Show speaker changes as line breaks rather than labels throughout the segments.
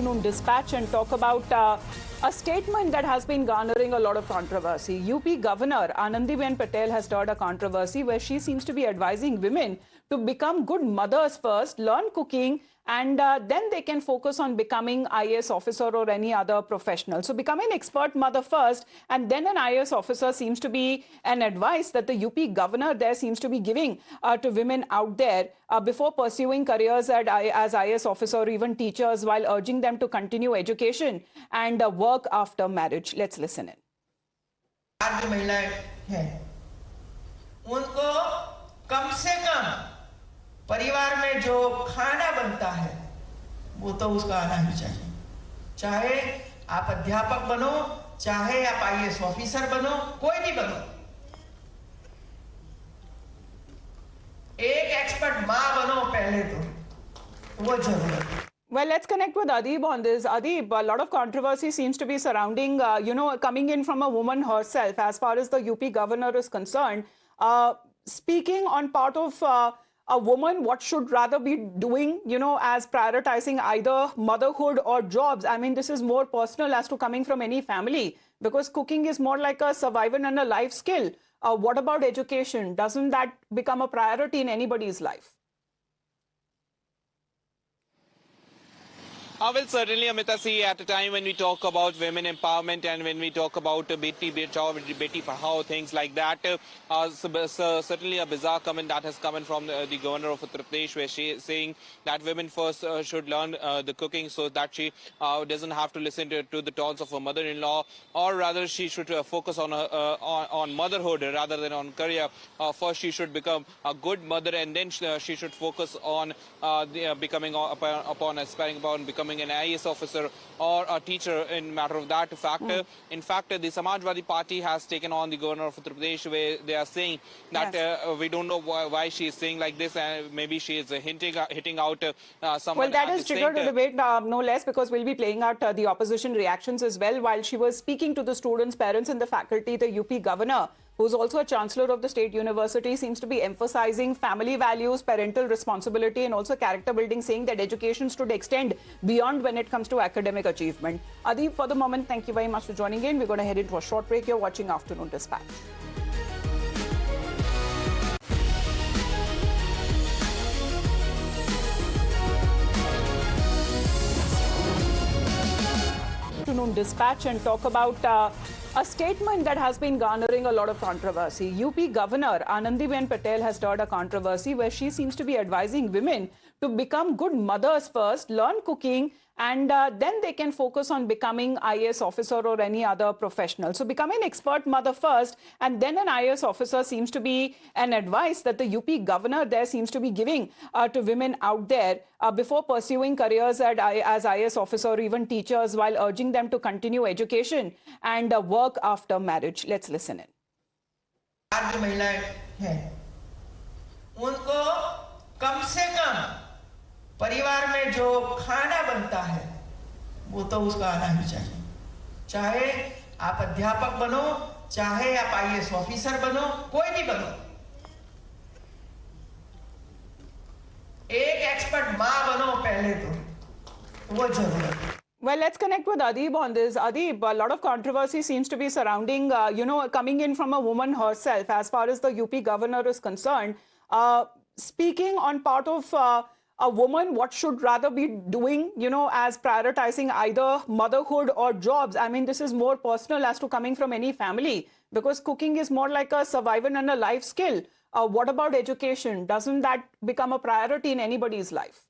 Afternoon Dispatch and talk about a statement that has been garnering a lot of controversy. UP Governor Anandiben Patel has stirred a controversy where she seems to be advising women to become good mothers first, learn cooking, and then they can focus on becoming IAS officer or any other professional. So becoming an expert mother first, and then an IAS officer seems to be an advice that the UP governor there seems to be giving to women out there before pursuing careers as IAS officer or even teachers, while urging them to continue education and work after marriage. Let's listen in.
आज महिलाएं हैं उनको कम से कम परिवार में जो खाना बनता है वो तो उसका आना ही चाहिए। चाहे आप अध्यापक बनो, चाहे आप आईएएस ऑफिसर बनो, कोई भी बनो, एक एक्सपर्ट मां बनो पहले तो वो जरूरी है।
Well, let's connect with Adib on this. Adib, a lot of controversy seems to be surrounding, coming in from a woman herself as far as the UP governor is concerned. Speaking on part of a woman, what should rather be doing, as prioritizing either motherhood or jobs. I mean, this is more personal as to coming from any family, because cooking is more like a survival and a life skill. What about education? Doesn't that become a priority in anybody's life?
Well, certainly, Amita, see, at a time when we talk about women empowerment and when we talk about Beti Bachao, Beti Padhao, things like that, certainly a bizarre comment that has come in from the governor of Uttar Pradesh, where she is saying that women first should learn the cooking so that she doesn't have to listen to the taunts of her mother-in-law, or rather she should focus on motherhood rather than on career. First, she should become a good mother, and then she should focus on becoming aspiring upon becoming an IAS officer or a teacher in matter of that fact. In fact, the Samajwadi Party has taken on the governor of Uttar Pradesh, where they are saying that we don't know why she is saying like this, and maybe she is hitting out someone.
Well, that has triggered a debate, no less, because we'll be playing out the opposition reactions as well. While she was speaking to the students, parents and the faculty, the UP governor, who's also a chancellor of the state university, seems to be emphasizing family values, parental responsibility, and also character building, saying that education should extend beyond when it comes to academic achievement. Adib, for the moment, thank you very much for joining in. We're going to head into a short break. You're watching Afternoon Dispatch. Afternoon Dispatch and talk about a statement that has been garnering a lot of controversy. UP Governor Anandiben Patel has stirred a controversy where she seems to be advising women to become good mothers first, learn cooking, and then they can focus on becoming IAS officer or any other professional. So becoming an expert mother first, and then an IAS officer seems to be an advice that the UP governor there seems to be giving to women out there before pursuing careers as IAS officer or even teachers, while urging them to continue education and work after marriage. Let's listen in.
आज महिलाएं हैं उनको कम से कम परिवार में जो खाना बनता है वो तो उसका आना ही चाहिए। चाहे आप अध्यापक बनो, चाहे आप आईएएस ऑफिसर बनो, कोई भी बनो, एक एक्सपर्ट मां बनो पहले तो वो जरूरी है।
Well, let's connect with Adib on this. Adib, a lot of controversy seems to be surrounding, coming in from a woman herself as far as the UP governor is concerned. Speaking on part of a woman, what should rather be doing, as prioritizing either motherhood or jobs. I mean, this is more personal as to coming from any family, because cooking is more like a survival and a life skill. What about education? Doesn't that become a priority in anybody's life?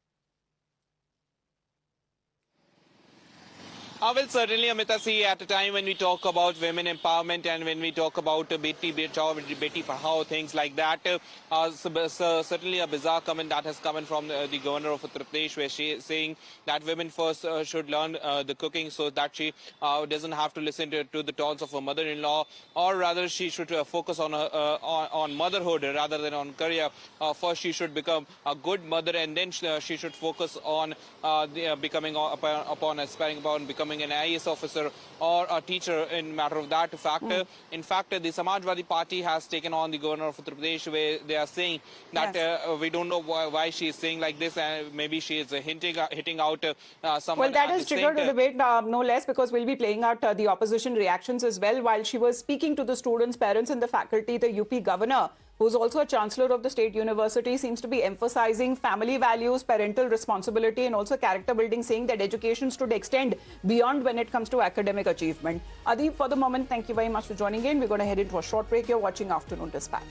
Well, certainly, Amita, see, at a time when we talk about women empowerment and when we talk about Beti Bachao, Beti Padhao, things like that, certainly a bizarre comment that has come in from the governor of Uttar Pradesh, where she is saying that women first should learn the cooking so that she doesn't have to listen to the taunts of her mother-in-law, or rather she should focus on motherhood rather than on career. First, she should become a good mother, and then she should focus on becoming aspiring upon becoming becoming an IAS officer or a teacher in matter of that fact. In fact, the Samajwadi Party has taken on the governor of Uttar Pradesh, where they are saying that we don't know why she is saying like this, and maybe she is hitting out someone.
Well, that
at
has
the
triggered a
center.
debate, no less, because we'll be playing out the opposition reactions as well. While she was speaking to the students, parents and the faculty, the UP governor, who's also a chancellor of the state university, seems to be emphasizing family values, parental responsibility, and also character building, saying that education should extend beyond when it comes to academic achievement. Adib, for the moment, thank you very much for joining in. We're going to head into a short break. You're watching Afternoon Dispatch.